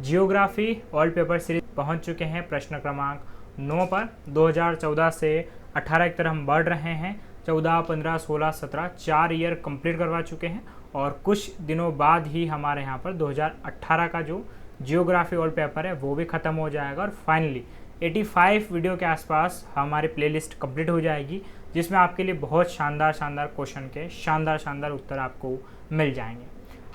Geography world paper series पहुंच चुके हैं प्रश्न क्रमांक 9 पर। 2014 से 18 की तरह हम बढ़ रहे हैं। 14, 15, 16, 17 4 ईयर कंप्लीट करवा चुके हैं और कुछ दिनों बाद ही हमारे यहाँ पर 2018 का जो जियोग्राफी वर्ल्ड पेपर है वो भी ख़त्म हो जाएगा और फाइनली 85 वीडियो के आसपास हमारी प्लेलिस्ट कंप्लीट हो जाएगी, जिसमें आपके लिए बहुत शानदार क्वेश्चन के शानदार उत्तर आपको मिल जाएंगे।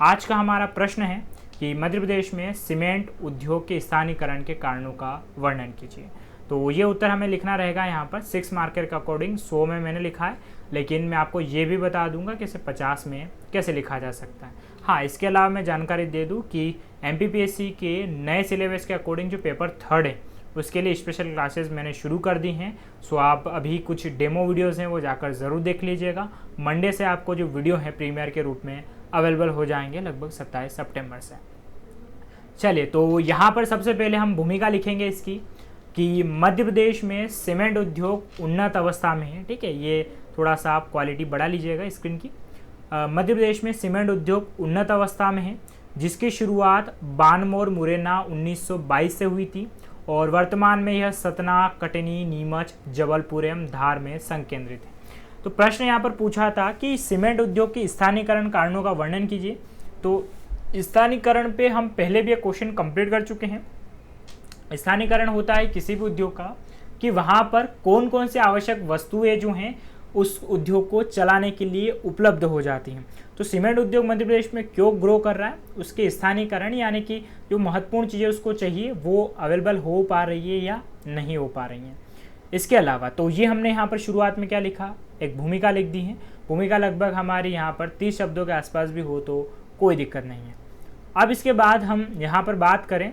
आज का हमारा प्रश्न है कि मध्य प्रदेश में सीमेंट उद्योग के स्थानीयकरण के कारणों का वर्णन कीजिए। तो ये उत्तर हमें लिखना रहेगा यहाँ पर 6 मार्कर के अकॉर्डिंग। 100 में मैंने लिखा है, लेकिन मैं आपको ये भी बता दूंगा कि इसे 50 में कैसे लिखा जा सकता है। हाँ, इसके अलावा मैं जानकारी दे दूँ कि MPPSC के नए सिलेबस के अकॉर्डिंग जो पेपर 3 है उसके लिए स्पेशल क्लासेस मैंने शुरू कर दी हैं। सो आप अभी कुछ डेमो वीडियोज़ हैं वो जाकर ज़रूर देख लीजिएगा। मंडे से आपको जो वीडियो है प्रीमियर के रूप में अवेलेबल हो जाएंगे लगभग 27 सितंबर से। चलिए, तो यहाँ पर सबसे पहले हम भूमिका लिखेंगे इसकी कि मध्य प्रदेश में सीमेंट उद्योग उन्नत अवस्था में है। ठीक है, ये थोड़ा सा आप क्वालिटी बढ़ा लीजिएगा स्क्रीन की। मध्य प्रदेश में सीमेंट उद्योग उन्नत अवस्था में है, जिसकी शुरुआत बानमोर मुरैना 1922 से हुई थी और वर्तमान में यह सतना, कटनी, नीमच, जबलपुर एवं धार में संकेंद्रित है। तो प्रश्न यहाँ पर पूछा था कि सीमेंट उद्योग के स्थानीयकरण कारणों का वर्णन कीजिए। तो स्थानीयकरण पे हम पहले भी एक क्वेश्चन कंप्लीट कर चुके हैं। स्थानीयकरण होता है किसी भी उद्योग का कि वहाँ पर कौन कौन से आवश्यक वस्तुएं जो हैं उस उद्योग को चलाने के लिए उपलब्ध हो जाती हैं। तो सीमेंट उद्योग मध्य प्रदेश में क्यों ग्रो कर रहा है, उसके स्थानीयकरण यानी कि जो महत्वपूर्ण चीज़ें उसको चाहिए वो अवेलेबल हो पा रही है या नहीं हो पा रही हैं। इसके अलावा तो ये हमने यहाँ पर शुरुआत में क्या लिखा, एक भूमिका लिख दी है। भूमिका लगभग हमारी यहाँ पर 30 शब्दों के आसपास भी हो तो कोई दिक्कत नहीं है। अब इसके बाद हम यहाँ पर बात करें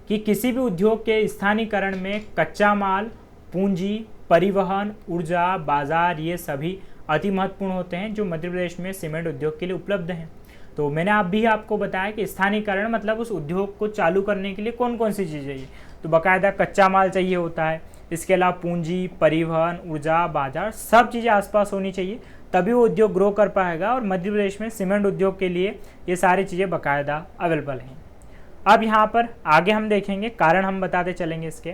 कि किसी भी उद्योग के स्थानीयकरण में कच्चा माल, पूंजी, परिवहन, ऊर्जा, बाजार ये सभी अति महत्वपूर्ण होते हैं जो मध्य प्रदेश में सीमेंट उद्योग के लिए उपलब्ध हैं। तो मैंने आपको बताया कि स्थानीयकरण मतलब उस उद्योग को चालू करने के लिए कौन कौन सी चीज़ चाहिए। तो बाकायदा कच्चा माल चाहिए होता है, इसके अलावा पूंजी, परिवहन, ऊर्जा, बाजार सब चीज़ें आसपास होनी चाहिए, तभी वो उद्योग ग्रो कर पाएगा। और मध्य प्रदेश में सीमेंट उद्योग के लिए ये सारी चीज़ें बाकायदा अवेलेबल हैं। अब यहाँ पर आगे हम देखेंगे, कारण हम बताते चलेंगे इसके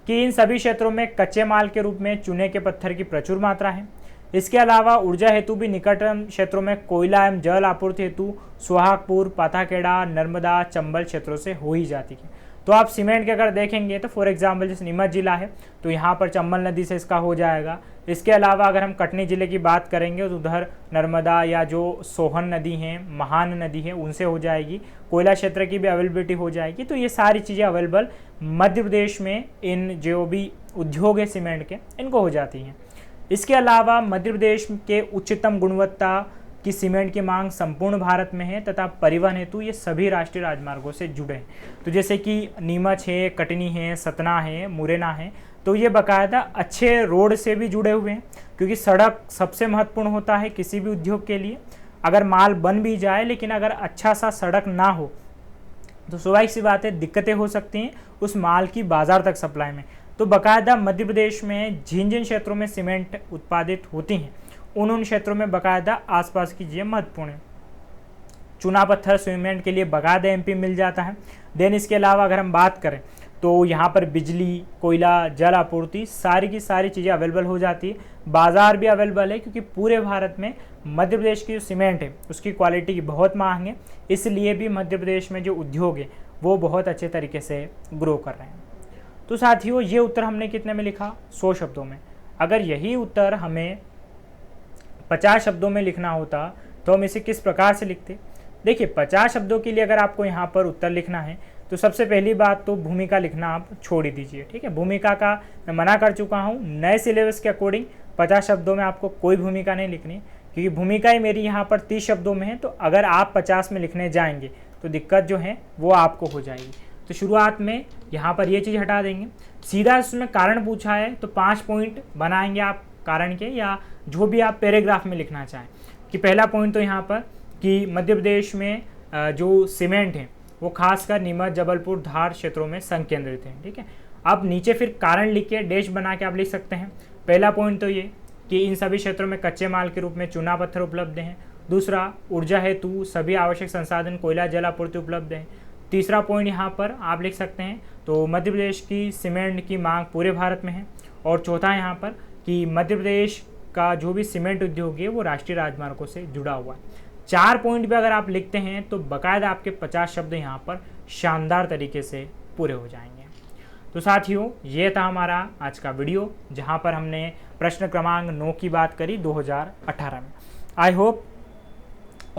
कि इन सभी क्षेत्रों में कच्चे माल के रूप में चूने के पत्थर की प्रचुर मात्रा है। इसके अलावा ऊर्जा हेतु भी निकटतम क्षेत्रों में कोयला एवं जल आपूर्ति हेतु सोहागपुर, पाथाखेड़ा, नर्मदा, चंबल क्षेत्रों से हो ही जाती है। तो आप सीमेंट के अगर देखेंगे तो फॉर एग्जांपल जैसे नीमच जिला है तो यहाँ पर चंबल नदी से इसका हो जाएगा। इसके अलावा अगर हम कटनी जिले की बात करेंगे तो उधर नर्मदा या जो सोहन नदी हैं, महान नदी है, उनसे हो जाएगी। कोयला क्षेत्र की भी अवेलेबिलिटी हो जाएगी। तो ये सारी चीज़ें अवेलेबल मध्य प्रदेश में इन जो भी उद्योग है सीमेंट के इनको हो जाती हैं। इसके अलावा मध्य प्रदेश के उच्चतम गुणवत्ता की सीमेंट की मांग संपूर्ण भारत में है तथा परिवहन हेतु ये सभी राष्ट्रीय राजमार्गों से जुड़े हैं। तो जैसे कि नीमच है, कटनी है, सतना है, मुरैना है, तो ये बाकायदा अच्छे रोड से भी जुड़े हुए हैं, क्योंकि सड़क सबसे महत्वपूर्ण होता है किसी भी उद्योग के लिए। अगर माल बन भी जाए लेकिन अगर अच्छा सा सड़क ना हो तो स्वाभाविक सी बात है दिक्कतें हो सकती हैं उस माल की बाजार तक सप्लाई में। तो बाकायदा मध्य प्रदेश में जिन जिन क्षेत्रों में सीमेंट उत्पादित होती हैं उन क्षेत्रों में बाकायदा आसपास की चीज़ें महत्वपूर्ण है। चूना पत्थर सीमेंट के लिए बाकायदा MP मिल जाता है। देन इसके अलावा अगर हम बात करें तो यहाँ पर बिजली, कोयला, जल आपूर्ति सारी की सारी चीज़ें अवेलेबल हो जाती है। बाज़ार भी अवेलेबल है, क्योंकि पूरे भारत में मध्य प्रदेश की जो सीमेंट है उसकी क्वालिटी की बहुत मांग है, इसलिए भी मध्य प्रदेश में जो उद्योग है वो बहुत अच्छे तरीके से ग्रो कर रहे हैं। तो साथियों, ये उत्तर हमने कितने में लिखा, 100 शब्दों में। अगर यही उत्तर हमें 50 शब्दों में लिखना होता तो हम इसे किस प्रकार से लिखते। देखिए, 50 शब्दों के लिए अगर आपको यहाँ पर उत्तर लिखना है तो सबसे पहली बात तो भूमिका लिखना आप छोड़ ही दीजिए। ठीक है, भूमिका का मैं मना कर चुका हूँ। नए सिलेबस के अकॉर्डिंग 50 शब्दों में आपको कोई भूमिका नहीं लिखनी, क्योंकि भूमिका ही मेरी यहाँ पर 30 शब्दों में है। तो अगर आप 50 में लिखने जाएंगे तो दिक्कत जो है वो आपको हो जाएगी। तो शुरुआत में यहाँ पर ये चीज़ हटा देंगे। सीधा उसमें कारण पूछा है तो 5 पॉइंट बनाएंगे आप कारण के, या जो भी आप पैराग्राफ में लिखना चाहें। कि पहला पॉइंट तो यहाँ पर कि मध्य प्रदेश में जो सीमेंट है वो खासकर नीमच, जबलपुर, धार क्षेत्रों में संकेंद्रित है। ठीक है, अब नीचे फिर कारण लिख के डैश बना के आप लिख सकते हैं। पहला पॉइंट तो ये कि इन सभी क्षेत्रों में कच्चे माल के रूप में चूना पत्थर उपलब्ध हैं। दूसरा, ऊर्जा हेतु सभी आवश्यक संसाधन कोयला, जल आपूर्ति उपलब्ध है। तीसरा पॉइंट यहाँ पर आप लिख सकते हैं, तो मध्य प्रदेश की सीमेंट की मांग पूरे भारत में है। और चौथा यहाँ पर कि मध्य प्रदेश का जो भी सीमेंट उद्योग है वो राष्ट्रीय राजमार्गों से जुड़ा हुआ है। 4 पॉइंट भी अगर आप लिखते हैं तो बाकायदा आपके 50 शब्द यहाँ पर शानदार तरीके से पूरे हो जाएंगे। तो साथियों, ये था हमारा आज का वीडियो जहाँ पर हमने प्रश्न क्रमांक 9 की बात करी 2018 में। आई होप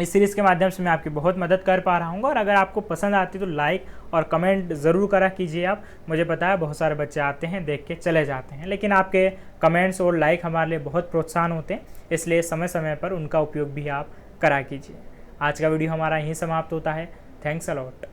इस सीरीज़ के माध्यम से मैं आपकी बहुत मदद कर पा रहा हूँ, और अगर आपको पसंद आती तो लाइक और कमेंट ज़रूर करा कीजिए आप। मुझे पता है बहुत सारे बच्चे आते हैं, देख के चले जाते हैं, लेकिन आपके कमेंट्स और लाइक हमारे लिए बहुत प्रोत्साहन होते हैं, इसलिए समय समय पर उनका उपयोग भी आप करा कीजिए। आज का वीडियो हमारा यहीं समाप्त होता है। Thanks a lot.